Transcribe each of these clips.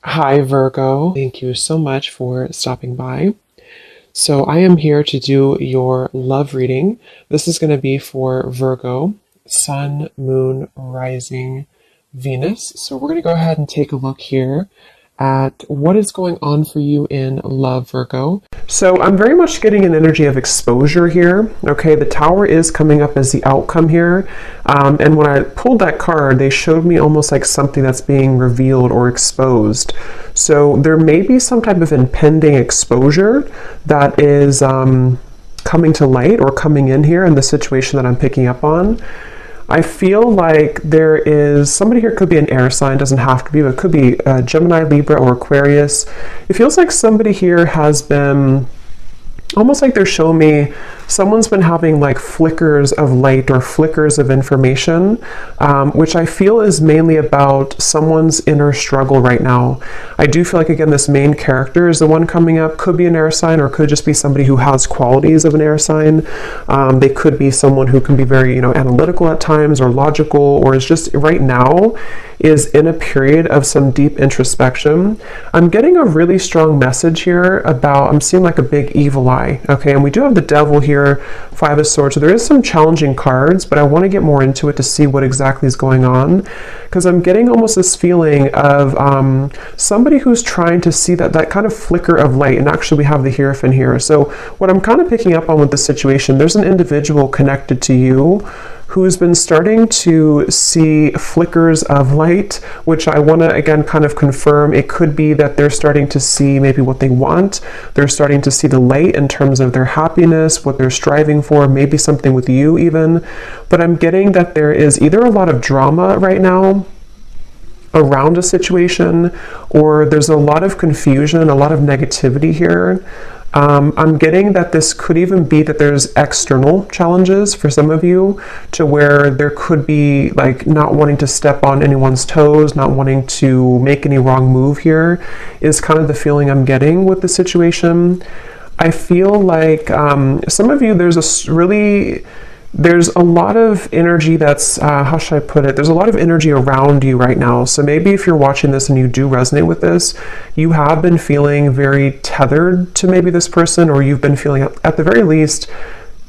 Hi, Virgo. Thank you so much for stopping by. So, I am here to do your love reading. This is going to be for Virgo, Sun, Moon, Rising, Venus. So, we're going to go ahead and take a look here at what is going on for you in love, Virgo. So I'm very much getting an energy of exposure here. Okay, the Tower is coming up as the outcome here. And when I pulled that card, they showed me almost like something that's being revealed or exposed. So there may be some type of impending exposure that is coming to light or coming in here in the situation that I'm picking up on. I feel like there is somebody here, could be an air sign, doesn't have to be, but it could be Gemini, Libra, or Aquarius. It feels like somebody here has been almost like they're showing me someone's been having like flickers of light or flickers of information, which I feel is mainly about someone's inner struggle right now. I do feel like, again, this main character is the one coming up, could be an air sign or could just be somebody who has qualities of an air sign. They could be someone who can be very, analytical at times or logical, or is just right now is in a period of some deep introspection. I'm getting a really strong message here about, I'm seeing like a big evil eye. Okay, and we do have the devil here, Five of Swords. So there is some challenging cards, but I want to get more into it to see what exactly is going on, because I'm getting almost this feeling of somebody who's trying to see that kind of flicker of light. And actually we have the Hierophant here. So what I'm kind of picking up on with this situation, there's an individual connected to you who's been starting to see flickers of light, which I want to, again, kind of confirm. It could be that they're starting to see maybe what they want. They're starting to see the light in terms of their happiness, what they're striving for, maybe something with you even. But I'm getting that there is either a lot of drama right now around a situation, or there's a lot of confusion, a lot of negativity here. I'm getting that this could even be that there's external challenges for some of you, to where there could be like not wanting to step on anyone's toes, not wanting to make any wrong move here, is kind of the feeling I'm getting with the situation. I feel like some of you, there's a lot of energy that's, how should I put it? There's a lot of energy around you right now. So maybe if you're watching this and you do resonate with this, you have been feeling very tethered to maybe this person, or you've been feeling, at the very least,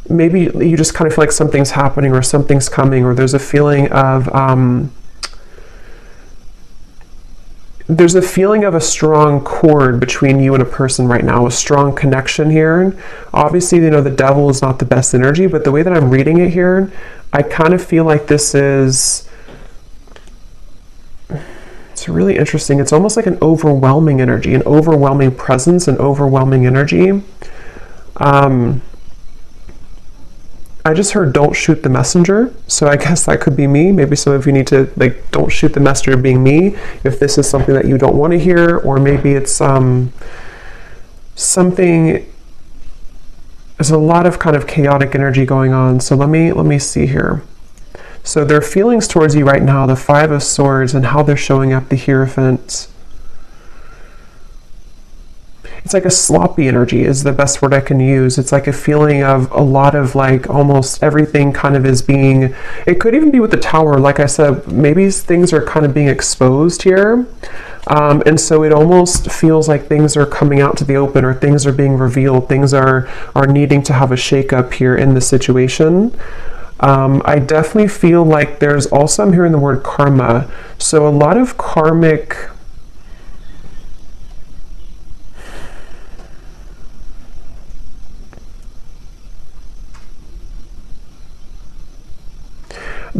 maybe you just kind of feel like something's happening or something's coming, or there's a feeling of, there's a feeling of a strong cord between you and a person right now, a strong connection here. Obviously, the devil is not the best energy, but the way that I'm reading it here, I kind of feel like this is, it's really interesting. It's almost like an overwhelming energy, an overwhelming presence, an overwhelming energy. I just heard don't shoot the messenger, so I guess that could be me. Maybe some of you need to, like, don't shoot the messenger being me, if this is something that you don't want to hear, or maybe it's something, there's a lot of kind of chaotic energy going on. So let me see here. So their feelings towards you right now, the Five of Swords, and how they're showing up, the Hierophant. It's like a sloppy energy is the best word I can use. It's like a feeling of a lot of like almost everything kind of is being, it could even be with the Tower. Like I said, maybe things are kind of being exposed here. And so it almost feels like things are coming out to the open, or things are being revealed. Things are needing to have a shakeup here in the situation. I definitely feel like there's also, I'm hearing the word karma. So a lot of karmic,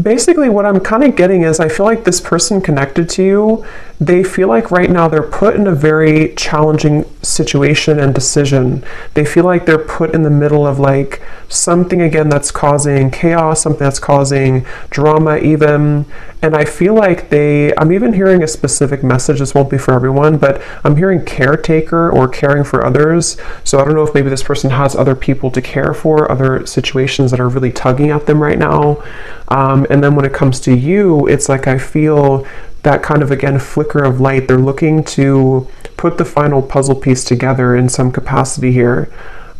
basically what I'm kind of getting is, I feel like this person connected to you, they feel like right now they're put in a very challenging situation and decision. They feel like they're put in the middle of like something, again, that's causing chaos, something that's causing drama even. And I feel like I'm even hearing a specific message. This won't be for everyone, but I'm hearing caretaker or caring for others. So I don't know if maybe this person has other people to care for, other situations that are really tugging at them right now. And then when it comes to you, it's like I feel that kind of, again, flicker of light. They're looking to put the final puzzle piece together in some capacity here.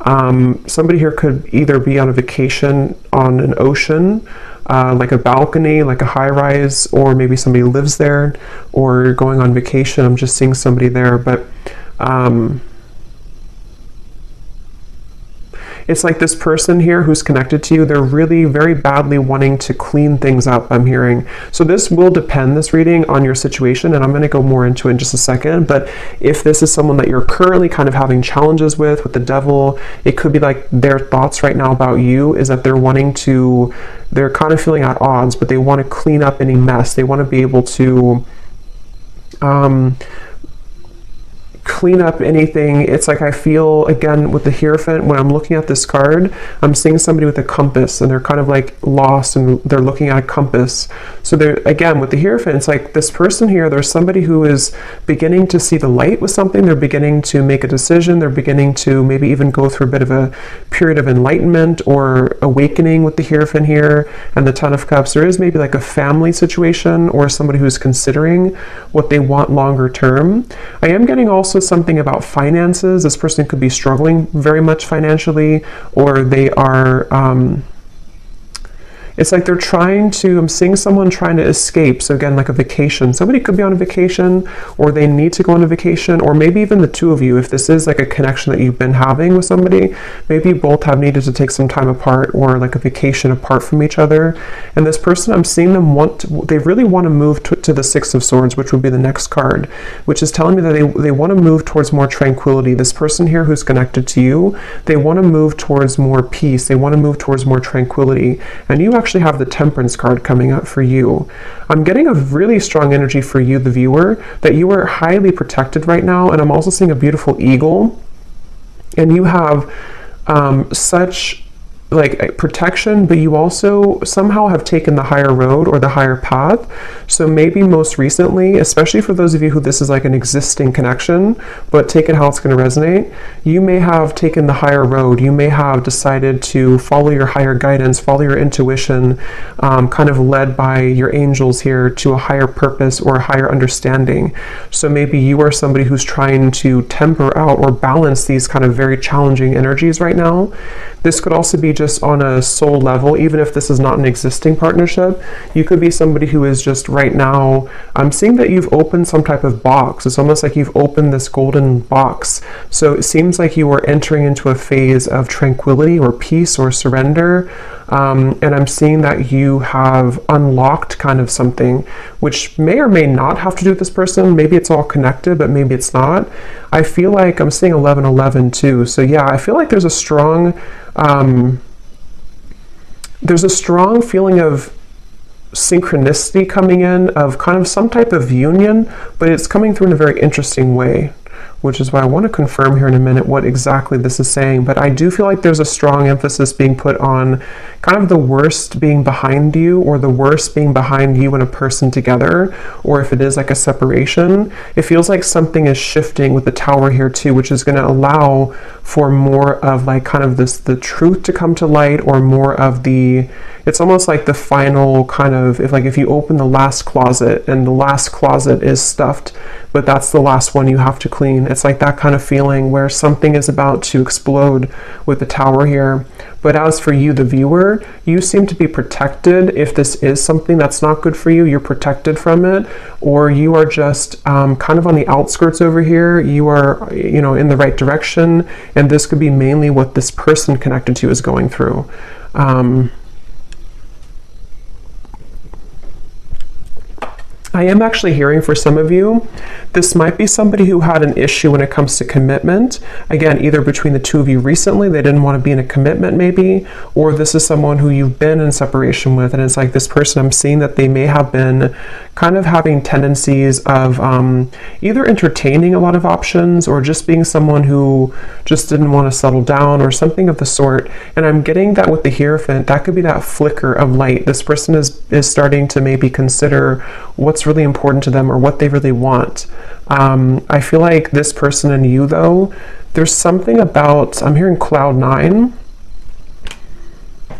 Somebody here could either be on a vacation on an ocean, like a balcony, like a high rise, or maybe somebody lives there, or you're going on vacation. I'm just seeing somebody there, but it's like this person here who's connected to you, they're really very badly wanting to clean things up, I'm hearing. So this will depend, this reading, on your situation, and I'm going to go more into it in just a second. But if this is someone that you're currently kind of having challenges with the devil, it could be like their thoughts right now about you is that they're kind of feeling at odds, but they want to clean up any mess. They want to be able to clean up anything. It's like I feel, again, with the Hierophant, when I'm looking at this card, I'm seeing somebody with a compass, and they're kind of like lost, and they're looking at a compass. So they're, again, with the Hierophant, it's like this person here, there's somebody who is beginning to see the light with something. They're beginning to make a decision. They're beginning to maybe even go through a bit of a period of enlightenment or awakening with the Hierophant here. And the Ten of Cups, there is maybe like a family situation or somebody who's considering what they want longer term. I am getting also something about finances. This person could be struggling very much financially, or they are it's like they're trying to, I'm seeing someone trying to escape. So again, like a vacation. Somebody could be on a vacation, or they need to go on a vacation, or maybe even the two of you, if this is like a connection that you've been having with somebody, maybe you both have needed to take some time apart, or like a vacation apart from each other. And this person, I'm seeing them they really want to move to the Six of Swords, which would be the next card, which is telling me that they want to move towards more tranquility. This person here who's connected to you, they want to move towards more peace. They want to move towards more tranquility. And you actually have the Temperance card coming up for you. I'm getting a really strong energy for you, the viewer, that you are highly protected right now. And I'm also seeing a beautiful eagle, and you have such like protection, but you also somehow have taken the higher road or the higher path. So maybe most recently, especially for those of you who this is like an existing connection, but take it how it's going to resonate, you may have taken the higher road. You may have decided to follow your higher guidance, follow your intuition, kind of led by your angels here to a higher purpose or a higher understanding. So maybe you are somebody who's trying to temper out or balance these kind of very challenging energies right now. This could also be just on a soul level, even if this is not an existing partnership. You could be somebody who is just right now, I'm seeing that you've opened some type of box. It's almost like you've opened this golden box. So it seems like you are entering into a phase of tranquility or peace or surrender. And I'm seeing that you have unlocked kind of something, which may or may not have to do with this person. Maybe it's all connected, but maybe it's not. I feel like I'm seeing 1111 too. So yeah, I feel like there's a strong feeling of synchronicity coming in, of kind of some type of union, but it's coming through in a very interesting way, which is why I want to confirm here in a minute what exactly this is saying. But I do feel like there's a strong emphasis being put on kind of the worst being behind you, or the worst being behind you and a person together, or if it is like a separation, it feels like something is shifting with the Tower here too, which is going to allow for more of like kind of the truth to come to light, or more of it's almost like the final kind of, if you open the last closet and the last closet is stuffed, but that's the last one you have to clean. It's like that kind of feeling where something is about to explode with the Tower here. But as for you, the viewer, you seem to be protected. If this is something that's not good for you, you're protected from it, or you are just kind of on the outskirts over here. You are, in the right direction, and this could be mainly what this person connected to you is going through. I am actually hearing for some of you, this might be somebody who had an issue when it comes to commitment. Again, either between the two of you recently, they didn't want to be in a commitment maybe, or this is someone who you've been in separation with, and it's like this person, I'm seeing that they may have been kind of having tendencies of either entertaining a lot of options, or just being someone who just didn't want to settle down, or something of the sort. And I'm getting that with the Hierophant, that could be that flicker of light. This person is starting to maybe consider what's really important to them, or what they really want. I feel like this person and you, though, there's something about, I'm hearing cloud 9.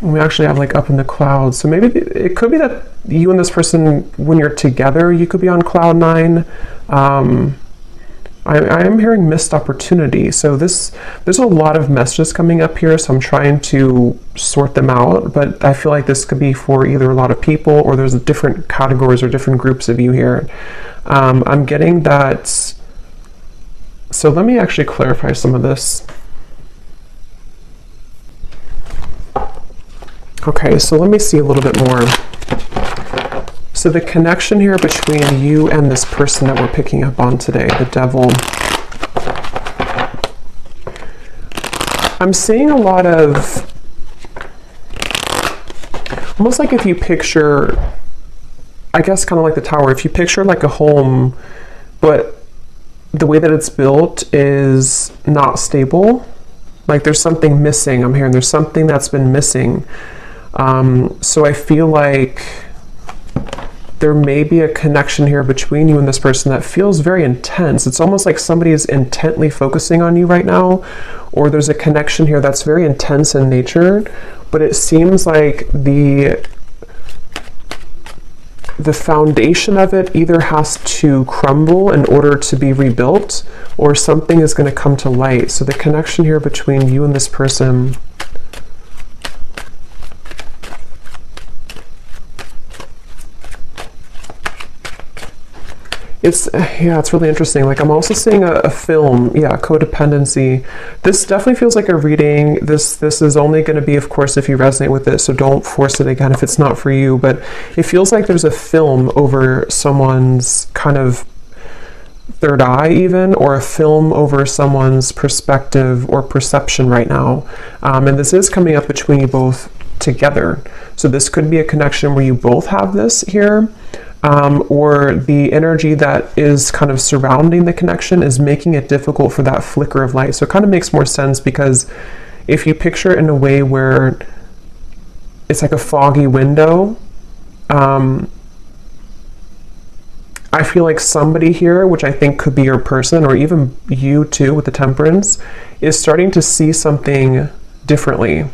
We actually have like up in the clouds. So maybe it could be that you and this person, when you're together, you could be on cloud 9. I am hearing missed opportunity. So there's a lot of messages coming up here, so I'm trying to sort them out, but I feel like this could be for either a lot of people or there's different categories or different groups of you here. I'm getting that. So let me actually clarify some of this. Okay, so let me see a little bit more. So the connection here between you and this person that we're picking up on today, the devil. I'm seeing a lot of, almost like if you picture, I guess kind of like the tower, if you picture like a home, but the way that it's built is not stable, like there's something missing. I'm hearing there's something that's been missing. So I feel like there may be a connection here between you and this person that feels very intense. It's almost like somebody is intently focusing on you right now, or there's a connection here that's very intense in nature, but it seems like the foundation of it either has to crumble in order to be rebuilt, or something is going to come to light. So the connection here between you and this person, it's really interesting. Like I'm also seeing a film, codependency. This definitely feels like a reading. This is only going to be, of course, if you resonate with it, so don't force it again if it's not for you, but it feels like there's a film over someone's kind of third eye even, or a film over someone's perspective or perception right now. And this is coming up between you both together. So this could be a connection where you both have this here. Or the energy that is kind of surrounding the connection is making it difficult for that flicker of light. So it kind of makes more sense, because if you picture it in a way where it's like a foggy window, I feel like somebody here, which I think could be your person, or even you too with the Temperance, is starting to see something differently,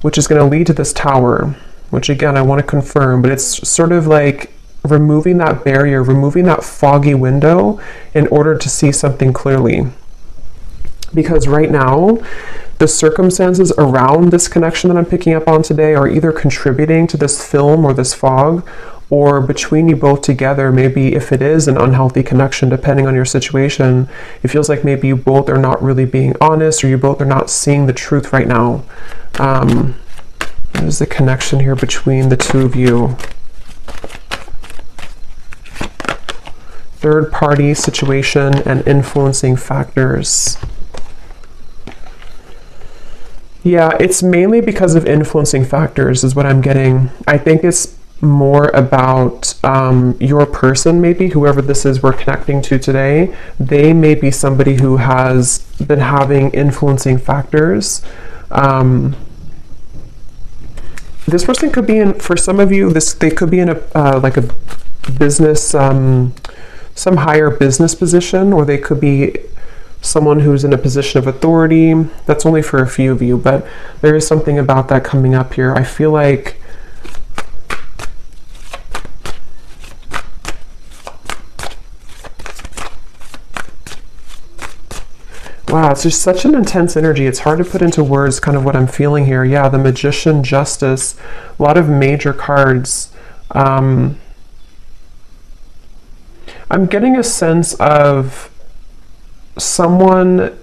which is going to lead to this Tower, which again, I want to confirm, but it's sort of like removing that barrier, removing that foggy window in order to see something clearly. Because right now, the circumstances around this connection that I'm picking up on today are either contributing to this film or this fog, or between you both together, maybe if it is an unhealthy connection, depending on your situation, it feels like maybe you both are not really being honest, or you both are not seeing the truth right now. What is the connection here between the two of you? Third party situation and influencing factors. Yeah, it's mainly because of influencing factors is what I'm getting. I think it's more about your person, maybe whoever this is we're connecting to today. They may be somebody who has been having influencing factors. This person could be in, for some of you, they could be in a like a business, some higher business position, or they could be someone who's in a position of authority. That's only for a few of you, but there is something about that coming up here. I feel like wow, it's just such an intense energy. It's hard to put into words kind of what I'm feeling here. Yeah, the Magician, Justice, a lot of major cards. I'm getting a sense of someone.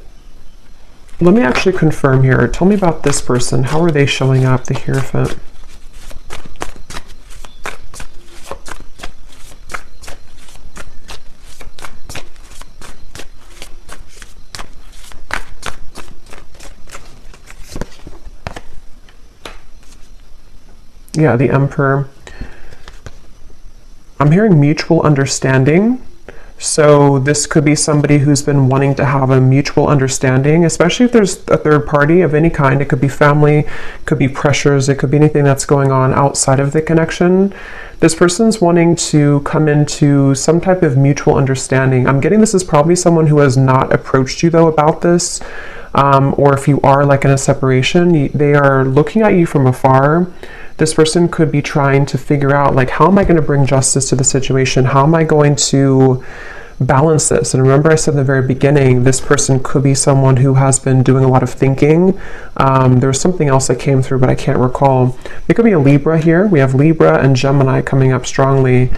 Let me actually confirm here. Tell me about this person. How are they showing up? The Hierophant. Yeah, the Emperor. I'm hearing mutual understanding. So this could be somebody who's been wanting to have a mutual understanding, especially if there's a third party of any kind. It could be family, could be pressures, it could be anything that's going on outside of the connection. This person's wanting to come into some type of mutual understanding. I'm getting this is probably someone who has not approached you though about this. Or if you are like in a separation, they are looking at you from afar. This person could be trying to figure out, like, how am I going to bring justice to the situation? How am I going to balance this. And remember I said in the very beginning, this person could be someone who has been doing a lot of thinking. There was something else that came through, but I can't recall. It could be a Libra here. We have Libra and Gemini coming up strongly.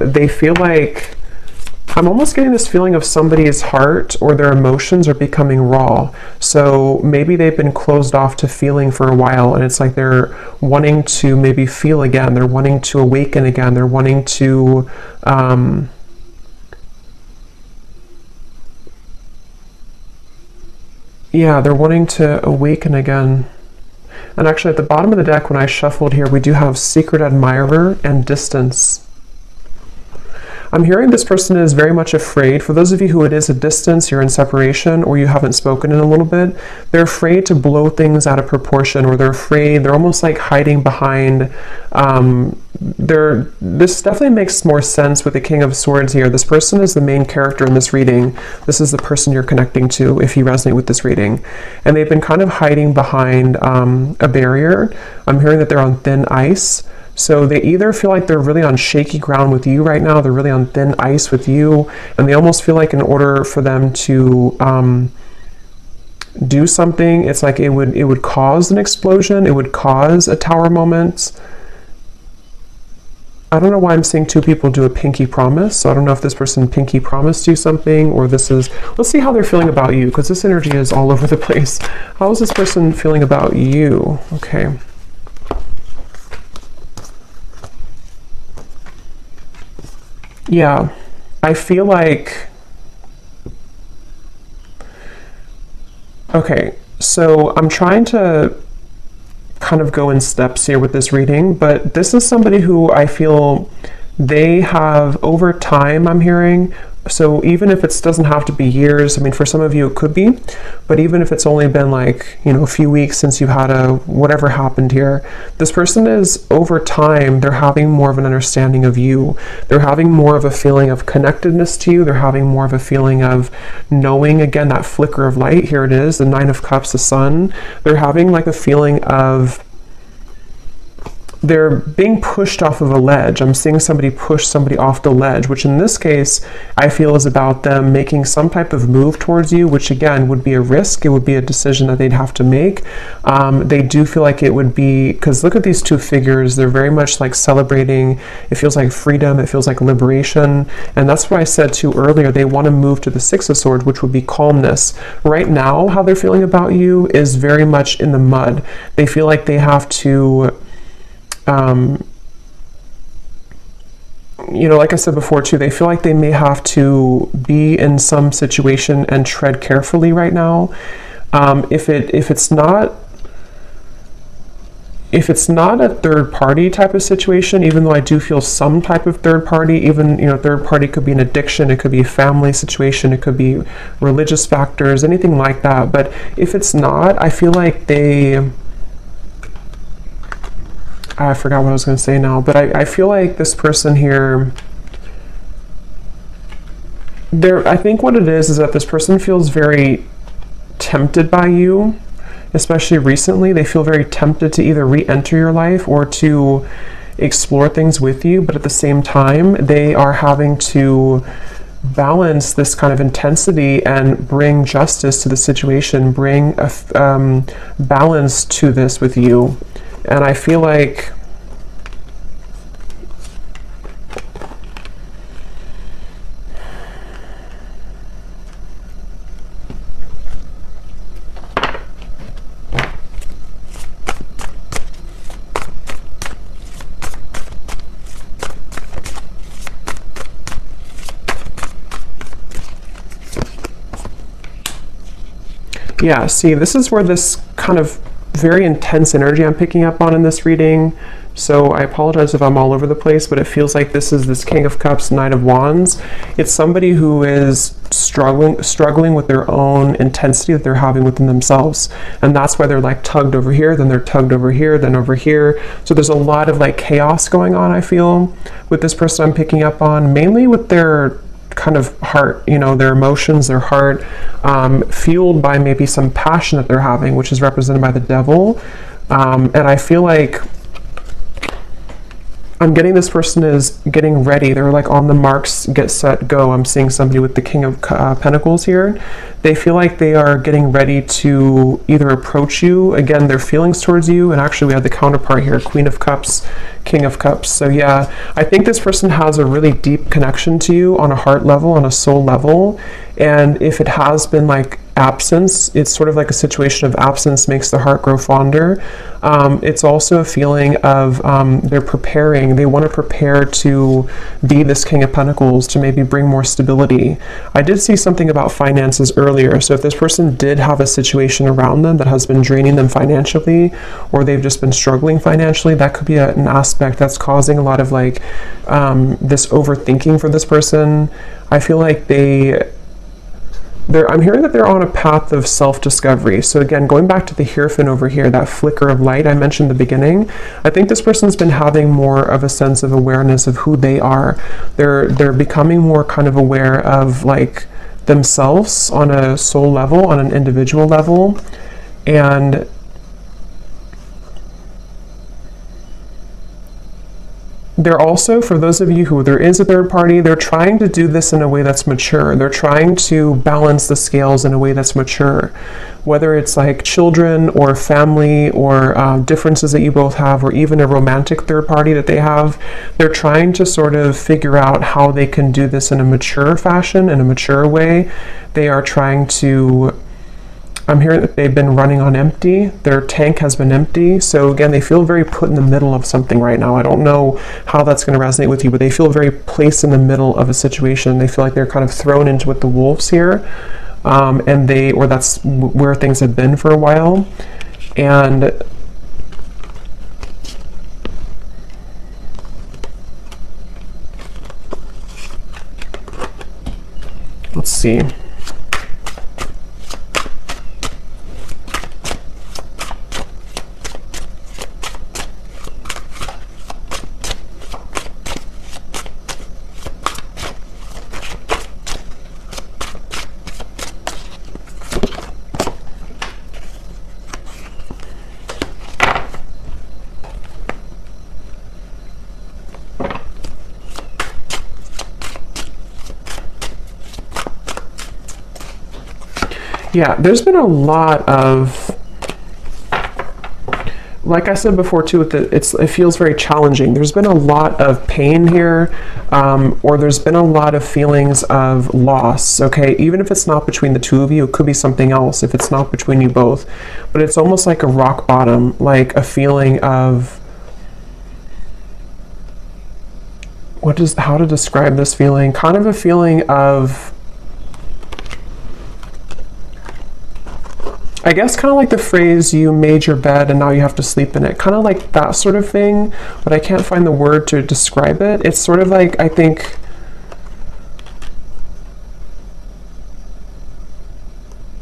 They feel like, I'm almost getting this feeling of somebody's heart or their emotions are becoming raw. So maybe they've been closed off to feeling for a while, and it's like they're wanting to maybe feel again. They're wanting to awaken again. They're wanting to, yeah, they're wanting to awaken again. And actually at the bottom of the deck, when I shuffled here, we do have secret admirer and distance. I'm hearing this person is very much afraid. For those of you who it is a distance, you're in separation, or you haven't spoken in a little bit, they're afraid to blow things out of proportion, or they're almost like hiding behind, this definitely makes more sense with the King of Swords here. This person is the main character in this reading. This is the person you're connecting to if you resonate with this reading. And they've been kind of hiding behind a barrier. I'm hearing that they're on thin ice. So they either feel like they're really on shaky ground with you right now, they're really on thin ice with you, and they almost feel like in order for them to do something, it's like it would cause an explosion, it would cause a tower moment. I don't know why I'm seeing two people do a pinky promise, so I don't know if this person pinky promised you something, or this is, let's see how they're feeling about you, because this energy is all over the place. How is this person feeling about you? Okay. Yeah, I feel like, okay, so I'm trying to kind of go in steps here with this reading, but this is somebody who I feel they have over time, I'm hearing. So even if it doesn't have to be years, I mean, for some of you it could be, but even if it's only been like, you know, a few weeks since you've had whatever happened here, this person is, over time, they're having more of an understanding of you. They're having more of a feeling of connectedness to you. They're having more of a feeling of knowing, again, that flicker of light. Here it is, the Nine of Cups, the Sun. They're having like a feeling of, they're being pushed off of a ledge. I'm seeing somebody push somebody off the ledge, which in this case, I feel is about them making some type of move towards you, which again would be a risk. It would be a decision that they'd have to make. They do feel like it would be, because look at these two figures, they're very much like celebrating. It feels like freedom, it feels like liberation. And that's what I said too earlier, they want to move to the Six of Swords, which would be calmness. Right now, how they're feeling about you is very much in the mud. They feel like they have to, you know, like I said before too, they feel like they may have to be in some situation and tread carefully right now. If it's not a third party type of situation, even though I do feel some type of third party, even, you know, third party could be an addiction, it could be a family situation, it could be religious factors, anything like that. But if it's not, I feel like I forgot what I was going to say now, but I feel like this person here, I think what it is that this person feels very tempted by you, especially recently. They feel very tempted to either re-enter your life or to explore things with you, but at the same time, they are having to balance this kind of intensity and bring justice to the situation, bring a balance to this with you. And I feel like yeah, see, this is where this kind of very intense energy I'm picking up on in this reading. So I apologize if I'm all over the place, but it feels like this is this King of Cups, Knight of Wands. It's somebody who is struggling with their own intensity that they're having within themselves. And that's why they're like tugged over here, then they're tugged over here, then over here. So there's a lot of like chaos going on, I feel, with this person I'm picking up on, mainly with their kind of heart, you know, their emotions, their heart, fueled by maybe some passion that they're having, which is represented by the Devil. And I feel like I'm getting this person is getting ready. They're like on the marks, get set, go. I'm seeing somebody with the King of Pentacles here. They feel like they are getting ready to either approach you, again, their feelings towards you, and actually we have the counterpart here, Queen of Cups, King of Cups. So yeah, I think this person has a really deep connection to you on a heart level, on a soul level, and if it has been like absence, it's sort of like a situation of absence makes the heart grow fonder. It's also a feeling of they're preparing, they want to prepare to be this King of Pentacles, to maybe bring more stability. I did see something about finances earlier, so if this person did have a situation around them that has been draining them financially, or they've just been struggling financially, that could be an aspect that's causing a lot of like this overthinking for this person. I feel like I'm hearing that they're on a path of self-discovery. So again, going back to the Hierophant over here, that flicker of light I mentioned in the beginning, I think this person's been having more of a sense of awareness of who they are. They're becoming more kind of aware of like themselves on a soul level, on an individual level. And they're also, for those of you who there is a third party, they're trying to do this in a way that's mature. They're trying to balance the scales in a way that's mature. Whether it's like children or family or differences that you both have, or even a romantic third party that they have, they're trying to sort of figure out how they can do this in a mature fashion, in a mature way. They are trying to, I'm hearing that they've been running on empty. Their tank has been empty. So again, they feel very put in the middle of something right now. I don't know how that's going to resonate with you, but they feel very placed in the middle of a situation. They feel like they're kind of thrown into with the wolves here. Or that's where things have been for a while. And let's see. Yeah, there's been a lot of, like I said before too, it feels very challenging. There's been a lot of pain here, or there's been a lot of feelings of loss, okay? Even if it's not between the two of you, it could be something else if it's not between you both. But it's almost like a rock bottom, like a feeling of, how to describe this feeling? Kind of a feeling of, I guess kind of like the phrase, you made your bed and now you have to sleep in it. Kind of like that sort of thing, but I can't find the word to describe it. It's sort of like, I think,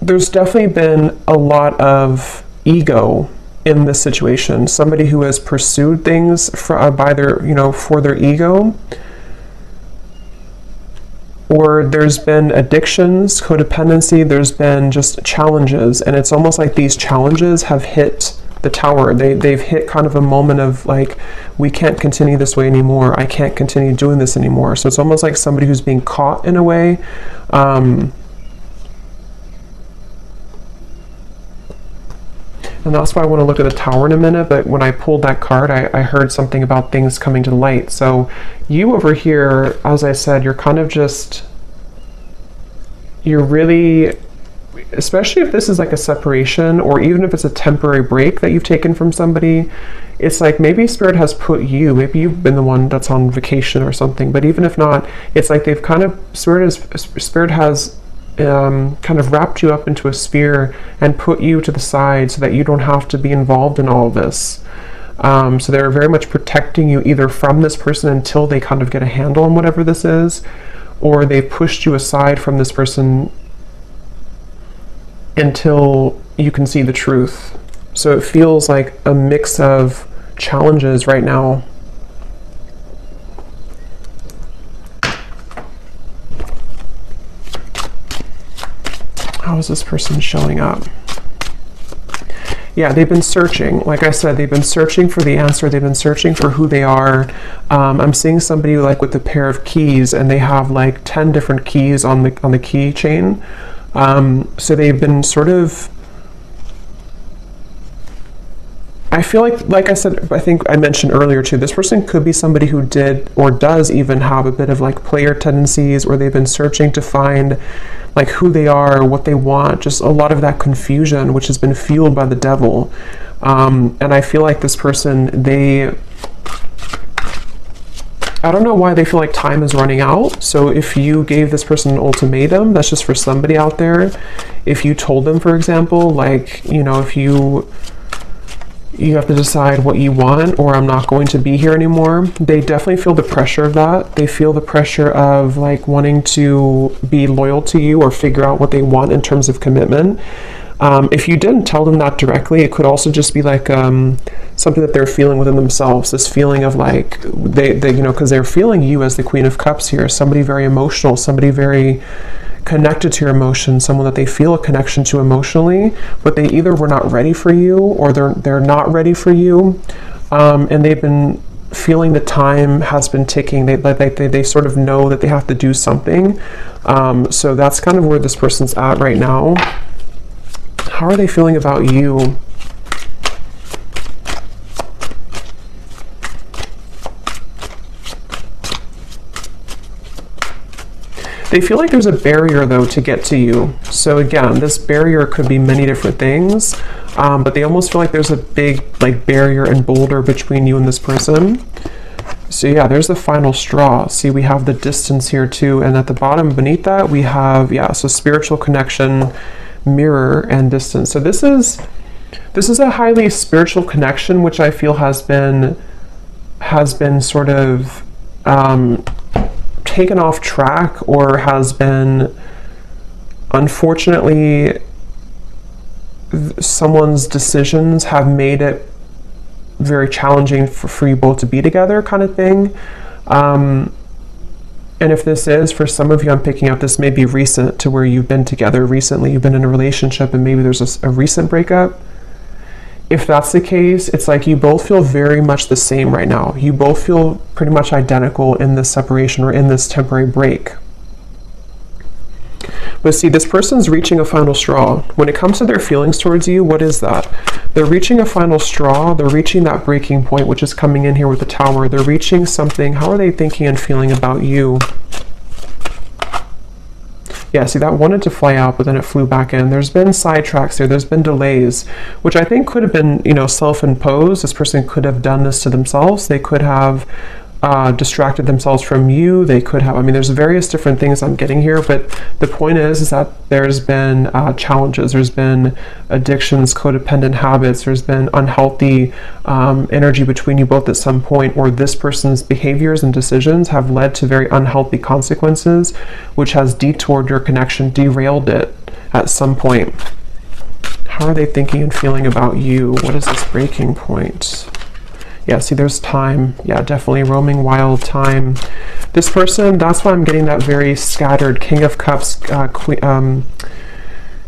there's definitely been a lot of ego in this situation. Somebody who has pursued things for their ego. Or there's been addictions, codependency, there's been just challenges, and it's almost like these challenges have hit the tower. They've hit kind of a moment of like, we can't continue this way anymore. I can't continue doing this anymore. So it's almost like somebody who's being caught in a way. And that's why I want to look at the tower in a minute, but when I pulled that card, I heard something about things coming to light. So you over here, as I said, you're kind of just, you're really, especially if this is like a separation, or even if it's a temporary break that you've taken from somebody, it's like maybe Spirit has put you, maybe you've been the one that's on vacation or something, but even if not, it's like they've kind of, Spirit has kind of wrapped you up into a sphere and put you to the side so that you don't have to be involved in all of this. So they're very much protecting you either from this person until they kind of get a handle on whatever this is, or they've pushed you aside from this person until you can see the truth. So it feels like a mix of challenges right now. How is this person showing up? Yeah, they've been searching. Like I said, they've been searching for the answer. They've been searching for who they are. I'm seeing somebody like with a pair of keys, and they have like 10 different keys on the keychain. So they've been sort of, I feel like I said, I think I mentioned earlier too, this person could be somebody who did or does even have a bit of like player tendencies, or they've been searching to find like who they are, what they want, just a lot of that confusion, which has been fueled by the devil. And I feel like this person, I don't know why they feel like time is running out. So if you gave this person an ultimatum, that's just for somebody out there. If you told them, for example, like, you know, if you have to decide what you want, or I'm not going to be here anymore, they definitely feel the pressure of that. They feel the pressure of like wanting to be loyal to you or figure out what they want in terms of commitment. If you didn't tell them that directly, it could also just be like something that they're feeling within themselves, this feeling of like they you know, because they're feeling you as the Queen of Cups here, somebody very emotional, somebody very connected to your emotions, someone that they feel a connection to emotionally, but they either were not ready for you, or they're not ready for you, and they've been feeling the time has been ticking. They sort of know that they have to do something. So that's kind of where this person's at right now. How are they feeling about you? They feel like there's a barrier though to get to you. So again, this barrier could be many different things, but they almost feel like there's a big like barrier and boulder between you and this person. So yeah, there's the final straw. See, we have the distance here too, and at the bottom beneath that we have, yeah, so spiritual connection, mirror, and distance. So this is a highly spiritual connection, which I feel has been sort of taken off track, or has been, unfortunately, someone's decisions have made it very challenging for you both to be together, kind of thing. And if this is, for some of you, I'm picking up, this may be recent, to where you've been together recently, you've been in a relationship, and maybe there's a recent breakup. If that's the case, it's like you both feel very much the same right now. You both feel pretty much identical in this separation, or in this temporary break. But see, this person's reaching a final straw. When it comes to their feelings towards you, what is that? They're reaching a final straw. They're reaching that breaking point, which is coming in here with the Tower. They're reaching something. How are they thinking and feeling about you? Yeah, see, that wanted to fly out, but then it flew back in. There's been sidetracks there. There's been delays, which I think could have been, you know, self-imposed. This person could have done this to themselves. They could have distracted themselves from you. They could have, I mean, there's various different things I'm getting here, but the point is that there's been challenges. There's been addictions, codependent habits. There's been unhealthy energy between you both at some point, or this person's behaviors and decisions have led to very unhealthy consequences, which has detoured your connection, derailed it at some point. How are they thinking and feeling about you? What is this breaking point? Yeah, see, there's time. Yeah, definitely roaming wild time. This person, that's why I'm getting that very scattered King of Cups,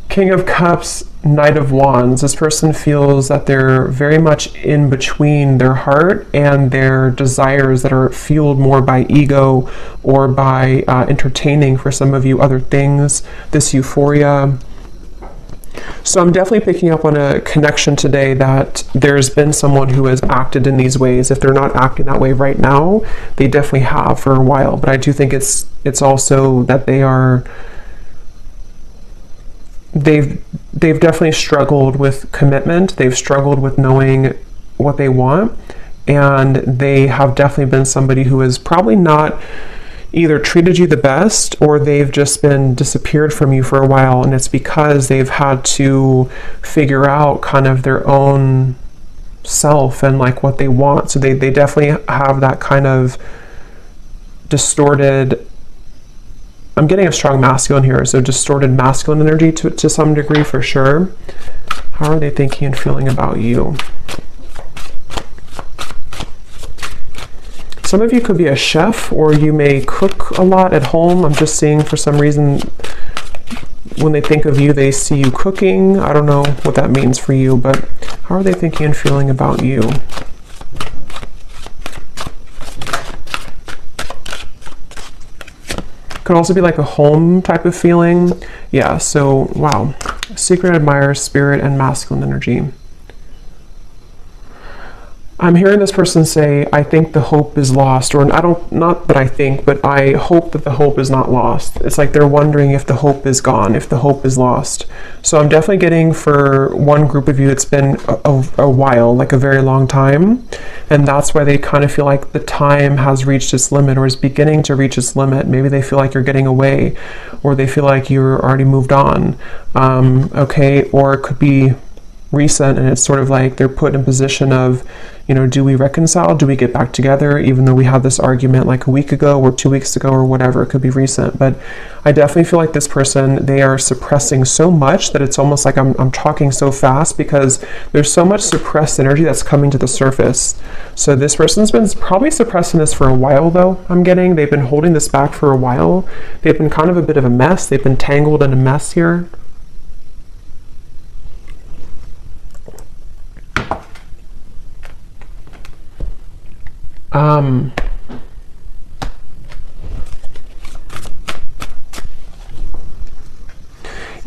King of Cups, Knight of Wands. This person feels that they're very much in between their heart and their desires that are fueled more by ego, or by entertaining, for some of you, other things, this euphoria. So I'm definitely picking up on a connection today that there's been someone who has acted in these ways. If they're not acting that way right now, they definitely have for a while. But I do think it's also that they've definitely struggled with commitment. They've struggled with knowing what they want, and they have definitely been somebody who has probably not either treated you the best, or they've just been disappeared from you for a while, and it's because they've had to figure out kind of their own self and like what they want. So they definitely have that kind of distorted, I'm getting a strong masculine here, so distorted masculine energy to some degree, for sure. How are they thinking and feeling about you? Some of you could be a chef, or you may cook a lot at home. I'm just seeing, for some reason, when they think of you, they see you cooking. I don't know what that means for you, but How are they thinking and feeling about you? Could also be like a home type of feeling. Yeah, so wow. Secret admirer, spirit, and masculine energy. I'm hearing this person say, I think the hope is lost, or not that I think, but I hope that the hope is not lost. It's like they're wondering if the hope is gone, if the hope is lost. So I'm definitely getting, for one group of you, it's been a while, like a very long time. And that's why they kind of feel like the time has reached its limit, or is beginning to reach its limit. Maybe they feel like you're getting away, or they feel like you're already moved on. Okay, or it could be recent, and it's sort of like they're put in position of, do we reconcile? Do we get back together? Even though we had this argument like a week ago or 2 weeks ago or whatever, it could be recent. But I definitely feel like this person, they are suppressing so much that it's almost like I'm talking so fast, because there's so much suppressed energy that's coming to the surface. So this person's been probably suppressing this for a while, though. I'm getting they've been holding this back for a while. They've been kind of a bit of a mess. They've been tangled in a mess here.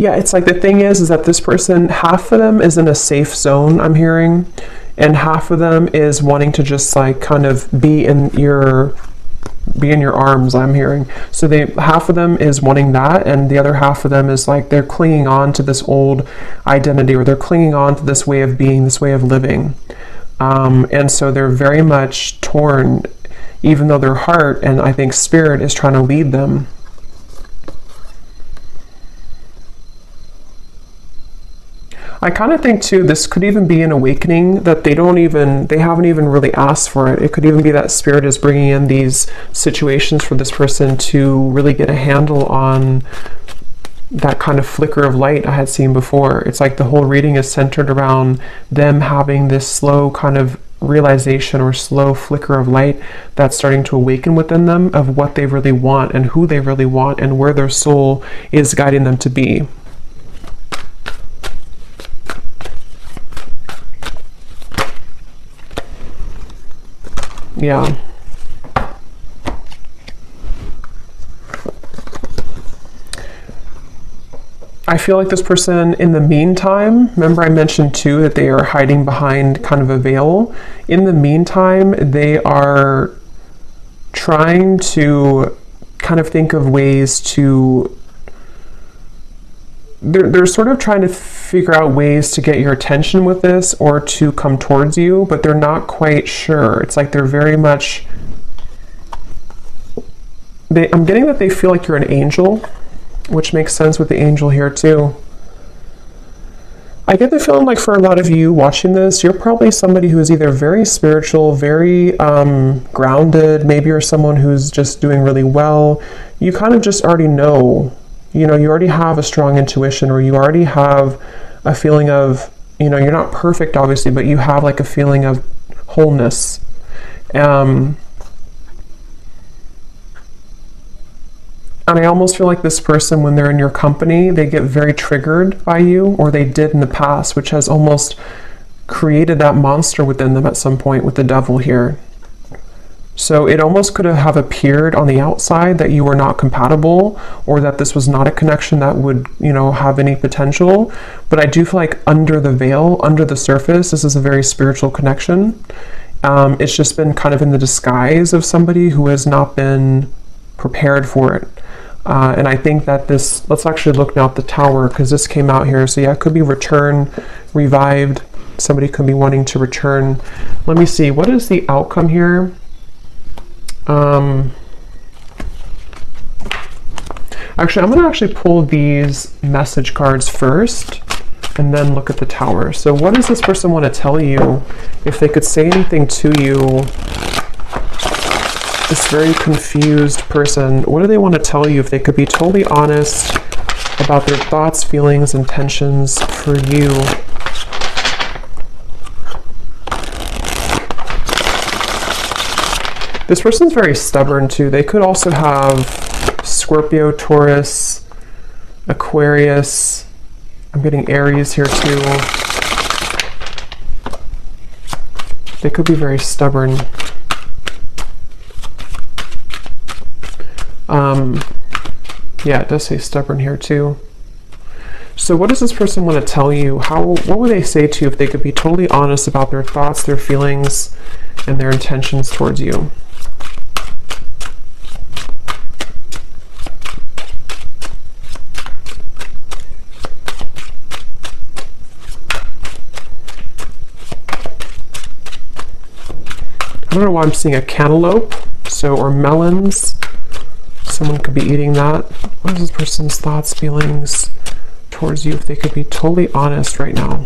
Yeah, it's like the thing is that this person, half of them is in a safe zone, I'm hearing, and half of them is wanting to just like kind of be in your arms, I'm hearing. So half of them is wanting that, and the other half of them is like they're clinging on to this old identity, or they're clinging on to this way of being, this way of living. And so they're very much torn, even though their heart and I think spirit is trying to lead them. I kind of think too, this could even be an awakening that they haven't even really asked for it. It could even be that spirit is bringing in these situations for this person to really get a handle on that kind of flicker of light I had seen before. It's like the whole reading is centered around them having this slow kind of realization or slow flicker of light that's starting to awaken within them of what they really want and who they really want and where their soul is guiding them to be. Yeah. I feel like this person, in the meantime, remember I mentioned too that they are hiding behind kind of a veil. In the meantime, they are trying to kind of think of ways to, they're sort of trying to figure out ways to get your attention with this or to come towards you, but they're not quite sure. It's like they're very much, I'm getting that they feel like you're an angel, which makes sense with the angel here too. I get the feeling like for a lot of you watching this, you're probably somebody who is either very spiritual, very grounded, maybe you're someone who's just doing really well. You kind of just already know, you already have a strong intuition, or you already have a feeling of, you're not perfect obviously, but you have like a feeling of wholeness. And I almost feel like this person, when they're in your company, they get very triggered by you, or they did in the past, which has almost created that monster within them at some point with the devil here. So it almost could have appeared on the outside that you were not compatible, or that this was not a connection that would, have any potential. But I do feel like under the veil, under the surface, this is a very spiritual connection. It's just been kind of in the disguise of somebody who has not been prepared for it. And I think that let's actually look now at the Tower, because this came out here. So yeah, it could be return, revived. Somebody could be wanting to return. Let me see, what is the outcome here? Actually, I'm going to pull these message cards first and then look at the Tower. So what does this person want to tell you? If they could say anything to you, this very confused person, what do they want to tell you? If they could be totally honest about their thoughts, feelings, intentions for you. This person's very stubborn too. They could also have Scorpio, Taurus, Aquarius. I'm getting Aries here too. They could be very stubborn. Yeah, it does say stubborn here too. So what does this person want to tell you? What would they say to you if they could be totally honest about their thoughts, their feelings, and their intentions towards you? I don't know why I'm seeing a cantaloupe, or melons. Someone could be eating that. What is this person's thoughts, feelings towards you if they could be totally honest right now?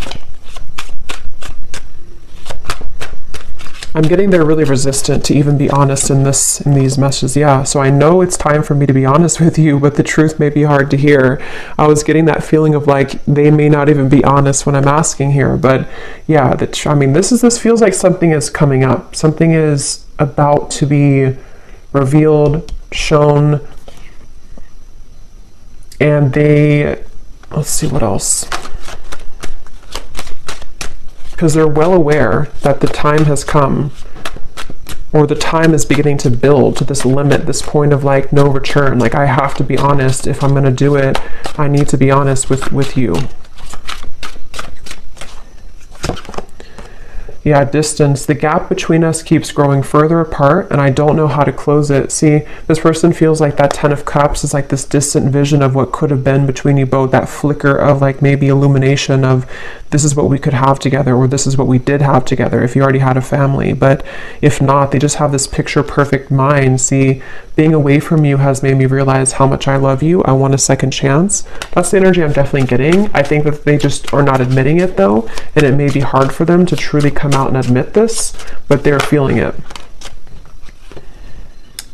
I'm getting they're really resistant to even be honest in these messages. Yeah, so I know it's time for me to be honest with you, but the truth may be hard to hear. I was getting that feeling of like they may not even be honest when I'm asking here. But yeah, this feels like something is coming up. Something is about to be revealed, shown, and let's see what else. Because they're well aware that the time has come, or the time is beginning to build to this limit, this point of like no return. Like, I have to be honest. If I'm going to do it, I need to be honest with you. Yeah, distance. The gap between us keeps growing further apart, and I don't know how to close it. See, this person feels like that Ten of Cups is like this distant vision of what could have been between you both, that flicker of like maybe illumination of this is what we could have together, or this is what we did have together if you already had a family. But if not, they just have this picture perfect mind. See, being away from you has made me realize how much I love you. I want a second chance. That's the energy I'm definitely getting. I think that they just are not admitting it though, and it may be hard for them to truly come out and admit this, but they're feeling it.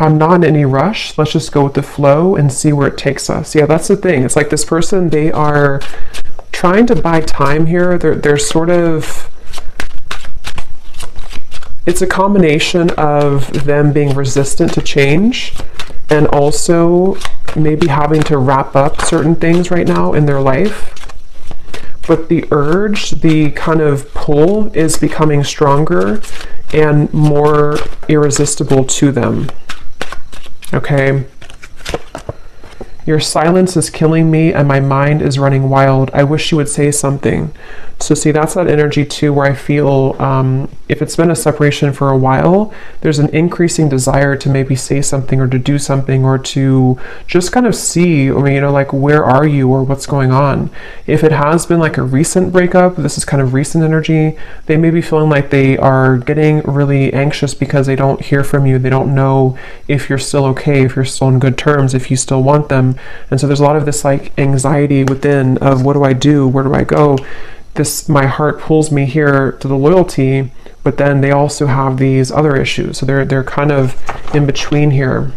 I'm not in any rush. Let's just go with the flow and see where it takes us. Yeah, that's the thing. It's like this person, they are trying to buy time here. They're sort of, it's a combination of them being resistant to change and also maybe having to wrap up certain things right now in their life. But the urge, the kind of pull is becoming stronger and more irresistible to them. Okay. Your silence is killing me and my mind is running wild. I wish you would say something. So see, that's that energy too, where I feel if it's been a separation for a while, there's an increasing desire to maybe say something or to do something or to just kind of see, like, where are you or what's going on? If it has been like a recent breakup, this is kind of recent energy, they may be feeling like they are getting really anxious because they don't hear from you. They don't know if you're still okay, if you're still in good terms, if you still want them. And so there's a lot of this like anxiety within of what do I do? Where do I go? My heart pulls me here to the loyalty, but then they also have these other issues. So they're kind of in between here.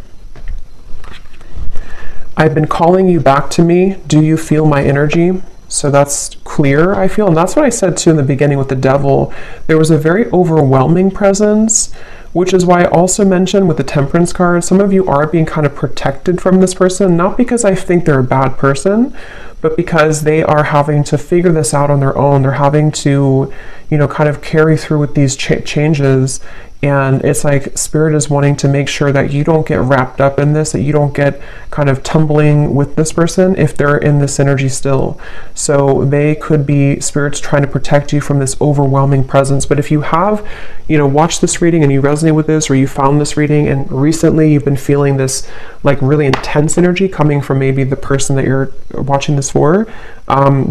I've been calling you back to me. Do you feel my energy? So that's clear, I feel. And that's what I said too in the beginning with the devil. There was a very overwhelming presence, which is why I also mentioned with the Temperance card, some of you are being kind of protected from this person, not because I think they're a bad person, but because they are having to figure this out on their own. They're having to, kind of carry through with these changes. And it's like Spirit is wanting to make sure that you don't get wrapped up in this, that you don't get kind of tumbling with this person if they're in this energy still. So they could be, Spirit's trying to protect you from this overwhelming presence. But if you have, watched this reading and you resonate with this, or you found this reading and recently you've been feeling this like really intense energy coming from maybe the person that you're watching this for,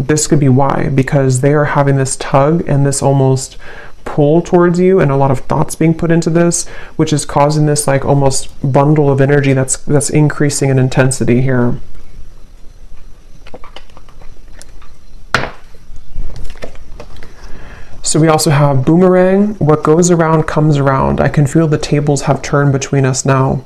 this could be why, because they are having this tug and this almost pull towards you and a lot of thoughts being put into this, which is causing this like almost bundle of energy that's increasing in intensity here. So we also have boomerang. What goes around comes around. I can feel the tables have turned between us now.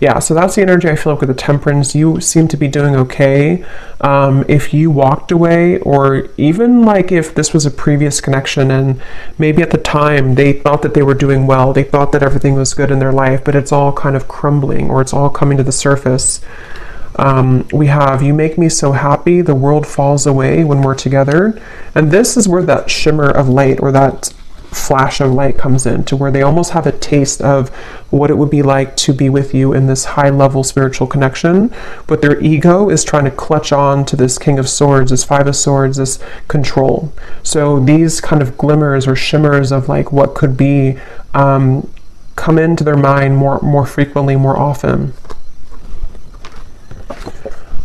Yeah, so that's the energy I feel like with the Temperance. You seem to be doing okay. If you walked away, or even like if this was a previous connection and maybe at the time they thought that they were doing well, they thought that everything was good in their life, but it's all kind of crumbling or it's all coming to the surface. We have, you make me so happy, the world falls away when we're together. And this is where that shimmer of light or that flash of light comes in, to where they almost have a taste of what it would be like to be with you in this high level spiritual connection, but their ego is trying to clutch on to this King of Swords, this Five of Swords, this control. So these kind of glimmers or shimmers of like what could be come into their mind more frequently, more often.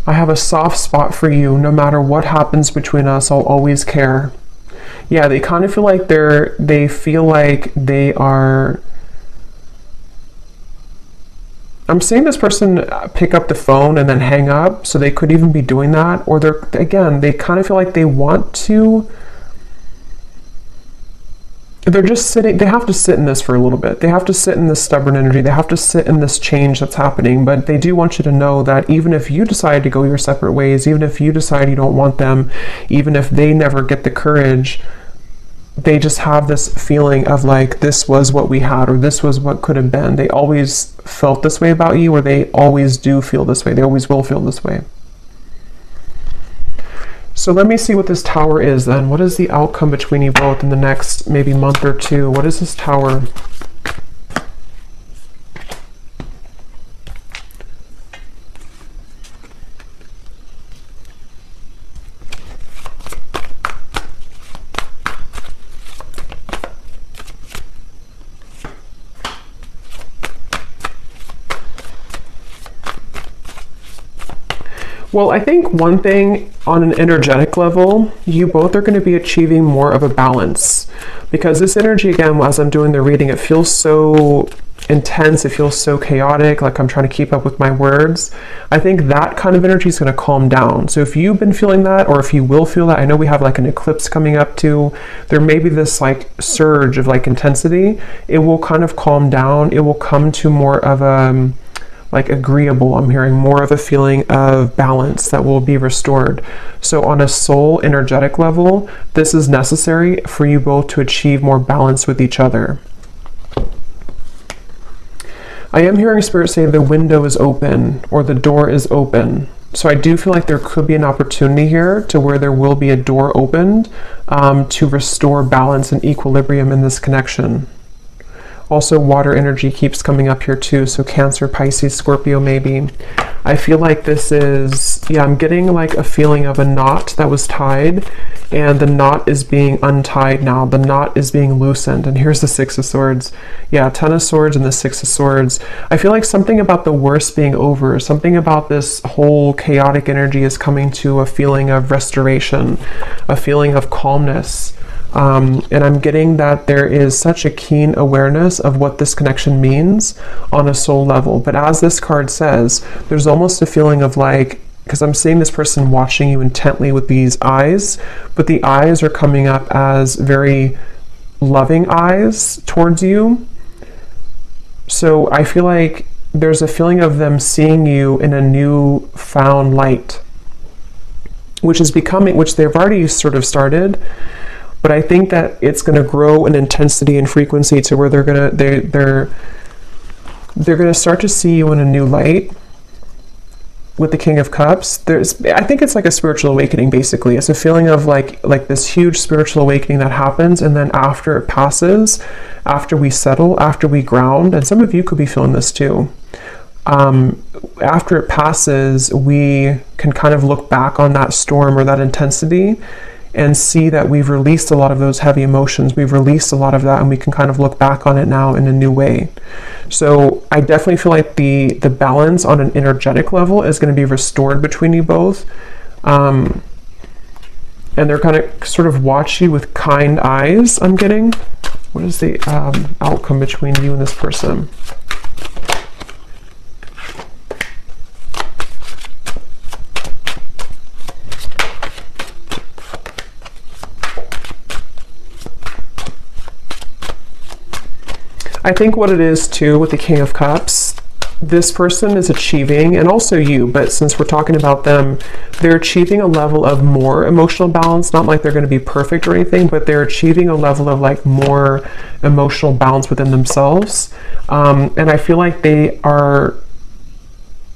I have a soft spot for you. No matter what happens between us, I'll always care. Yeah, they kind of feel like they feel like they are. I'm seeing this person pick up the phone and then hang up, so they could even be doing that. Or they kind of feel like they want to. They're just sitting, they have to sit in this for a little bit. They have to sit in this stubborn energy. They have to sit in this change that's happening. But they do want you to know that even if you decide to go your separate ways, even if you decide you don't want them, even if they never get the courage, they just have this feeling of like, this was what we had, or this was what could have been. They always felt this way about you, or they always do feel this way. They always will feel this way. So let me see what this Tower is then. What is the outcome between you both in the next maybe month or two? What is this Tower? Well, I think one thing on an energetic level, you both are going to be achieving more of a balance, because this energy, again, as I'm doing the reading, it feels so intense. It feels so chaotic, like I'm trying to keep up with my words. I think that kind of energy is going to calm down. So if you've been feeling that, or if you will feel that, I know we have like an eclipse coming up too. There may be this like surge of like intensity. It will kind of calm down. It will come to more of a like agreeable, I'm hearing more of a feeling of balance that will be restored. So on a soul energetic level, this is necessary for you both to achieve more balance with each other. I am hearing Spirit say the window is open, or the door is open. So I do feel like there could be an opportunity here to where there will be a door opened to restore balance and equilibrium in this connection. Also, water energy keeps coming up here too, so Cancer, Pisces, Scorpio maybe. I feel like this is, yeah, I'm getting like a feeling of a knot that was tied, and the knot is being untied now. The knot is being loosened, and here's the Six of Swords. Yeah, Ten of Swords and the Six of Swords. I feel like something about the worst being over, something about this whole chaotic energy is coming to a feeling of restoration, a feeling of calmness. And I'm getting that there is such a keen awareness of what this connection means on a soul level. But as this card says, there's almost a feeling of like, because I'm seeing this person watching you intently with these eyes, but the eyes are coming up as very loving eyes towards you. So I feel like there's a feeling of them seeing you in a new found light, which is becoming, which they've already sort of started. But I think that it's going to grow in intensity and frequency to where they're going to start to see you in a new light. With the King of Cups, I think it's like a spiritual awakening. Basically, it's a feeling of like this huge spiritual awakening that happens, and then after it passes, after we settle, after we ground, and some of you could be feeling this too. After it passes, we can kind of look back on that storm or that intensity and see that we've released a lot of those heavy emotions. We've released a lot of that, and we can kind of look back on it now in a new way. So I definitely feel like the balance on an energetic level is going to be restored between you both. And they're going to sort of watch you with kind eyes, I'm getting. What is the outcome between you and this person? I think what it is too with the King of Cups, this person is achieving, and also you, but since we're talking about them, they're achieving a level of more emotional balance. Not like they're going to be perfect or anything, but they're achieving a level of like more emotional balance within themselves. And I feel like they are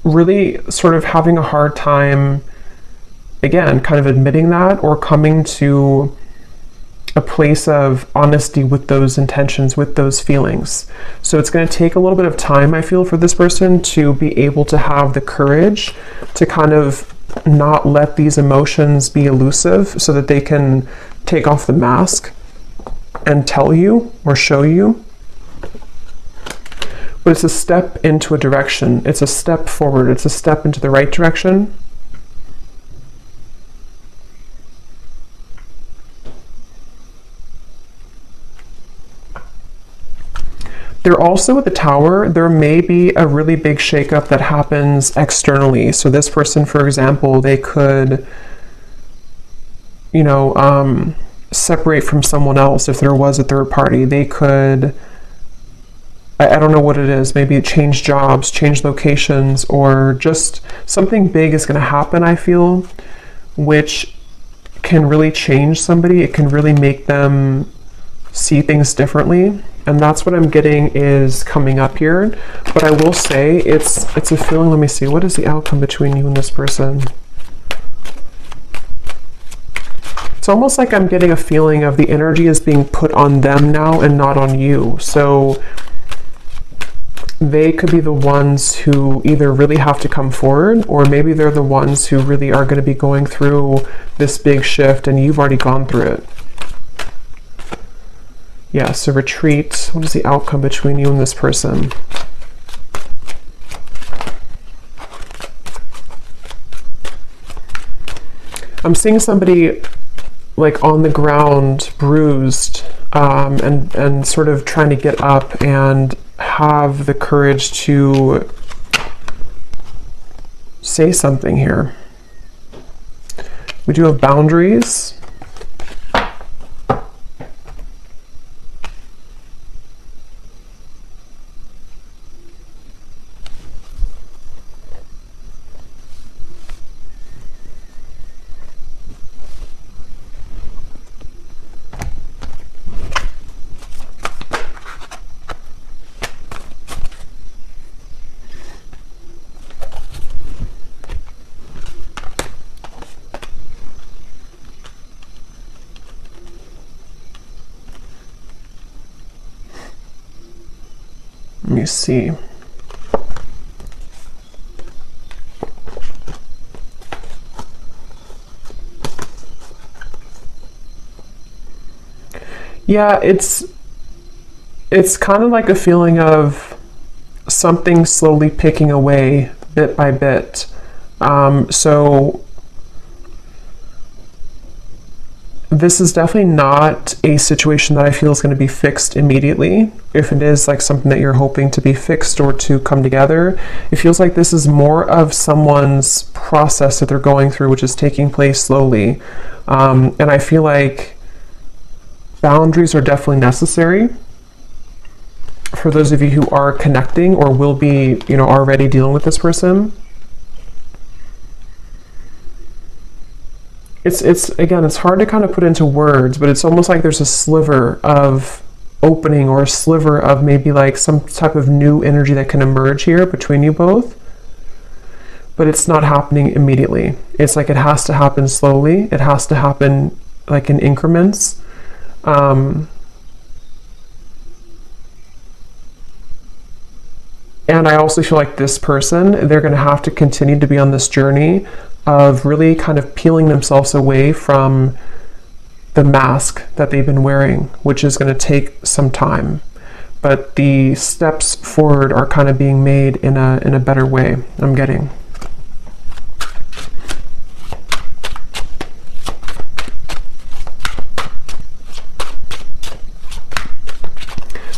really sort of having a hard time, again, kind of admitting that, or coming to a place of honesty with those intentions, with those feelings. So it's going to take a little bit of time, I feel, for this person to be able to have the courage to kind of not let these emotions be elusive, so that they can take off the mask and tell you or show you. But it's a step into a direction. It's a step forward. It's a step into the right direction. They're also at the Tower. There may be a really big shakeup that happens externally. So this person, for example, they could, you know, separate from someone else if there was a third party. They could, I don't know what it is, maybe change jobs, change locations, or just something big is going to happen, I feel, which can really change somebody. It can really make them see things differently. And that's what I'm getting is coming up here. But I will say it's a feeling. Let me see. What is the outcome between you and this person? It's almost like I'm getting a feeling of the energy is being put on them now and not on you. So they could be the ones who either really have to come forward, or maybe they're the ones who really are going to be going through this big shift and you've already gone through it. Yeah, so retreat. What is the outcome between you and this person? I'm seeing somebody like on the ground, bruised, and sort of trying to get up and have the courage to say something here. We do have boundaries. Let me see. Yeah, it's kind of like a feeling of something slowly picking away bit by bit. So this is definitely not a situation that I feel is going to be fixed immediately. If it is like something that you're hoping to be fixed or to come together, it feels like this is more of someone's process that they're going through, which is taking place slowly. And I feel like boundaries are definitely necessary for those of you who are connecting or will be, you know, already dealing with this person. It's again, it's hard to kind of put into words, but it's almost like there's a sliver of opening or a sliver of maybe like some type of new energy that can emerge here between you both. But it's not happening immediately. It's like it has to happen slowly. It has to happen like in increments. And I also feel like this person, they're going to have to continue to be on this journey of really kind of peeling themselves away from the mask that they've been wearing, which is going to take some time. But the steps forward are kind of being made in a better way, I'm getting.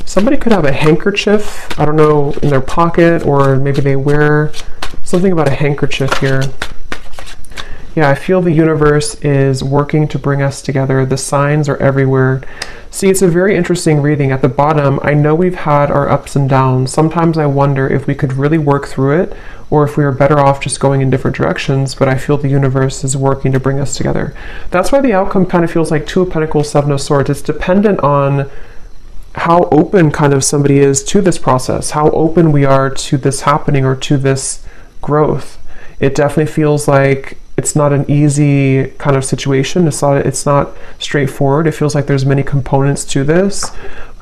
Somebody could have a handkerchief, I don't know, in their pocket, or maybe they wear something about a handkerchief here. Yeah, I feel the universe is working to bring us together. The signs are everywhere. See, it's a very interesting reading. At the bottom, I know we've had our ups and downs. Sometimes I wonder if we could really work through it, or if we were better off just going in different directions, but I feel the universe is working to bring us together. That's why the outcome kind of feels like Two of Pentacles, Seven of Swords. It's dependent on how open kind of somebody is to this process, how open we are to this happening or to this growth. It definitely feels like it's not an easy kind of situation. It's not straightforward. It feels like there's many components to this,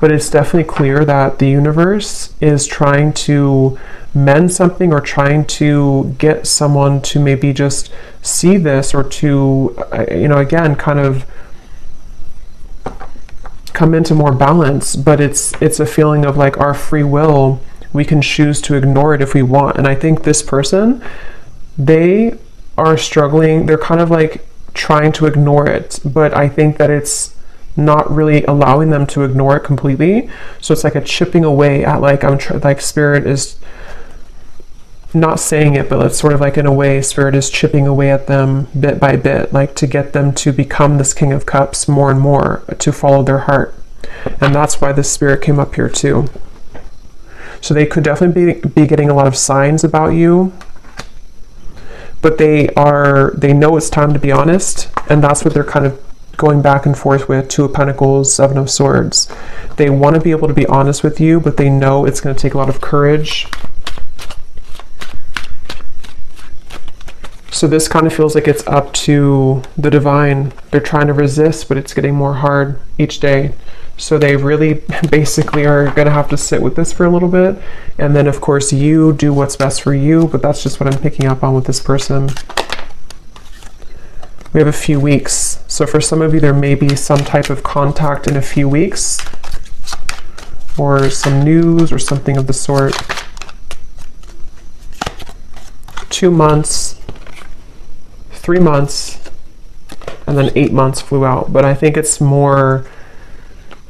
but it's definitely clear that the universe is trying to mend something, or trying to get someone to maybe just see this, or to, again, kind of come into more balance. But it's a feeling of like our free will. We can choose to ignore it if we want. And I think this person, they are struggling. They're kind of like trying to ignore it, but I think that it's not really allowing them to ignore it completely. So it's like a chipping away at, like, like spirit is not saying it, but it's sort of like, in a way, spirit is chipping away at them bit by bit, like to get them to become this King of Cups more and more, to follow their heart. And that's why this spirit came up here too. So they could definitely be getting a lot of signs about you, but they know it's time to be honest, and that's what they're kind of going back and forth with. Two of Pentacles, Seven of Swords. They want to be able to be honest with you, but they know it's going to take a lot of courage. So this kind of feels like it's up to the divine. They're trying to resist, but it's getting more hard each day. So they really basically are going to have to sit with this for a little bit. And then, of course, you do what's best for you, but that's just what I'm picking up on with this person. We have a few weeks. So for some of you, there may be some type of contact in a few weeks, or some news or something of the sort. 2 months, 3 months, and then 8 months flew out. But I think it's more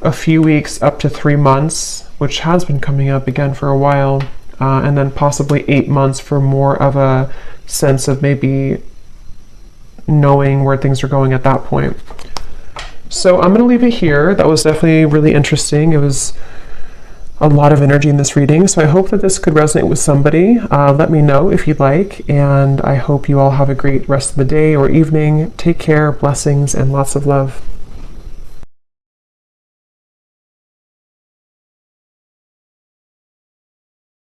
a few weeks up to 3 months, which has been coming up again for a while, and then possibly 8 months for more of a sense of maybe knowing where things are going at that point. So I'm going to leave it here. That was definitely really interesting. It was a lot of energy in this reading, so I hope that this could resonate with somebody. Let me know if you'd like, and I hope you all have a great rest of the day or evening. Take care, blessings, and lots of love.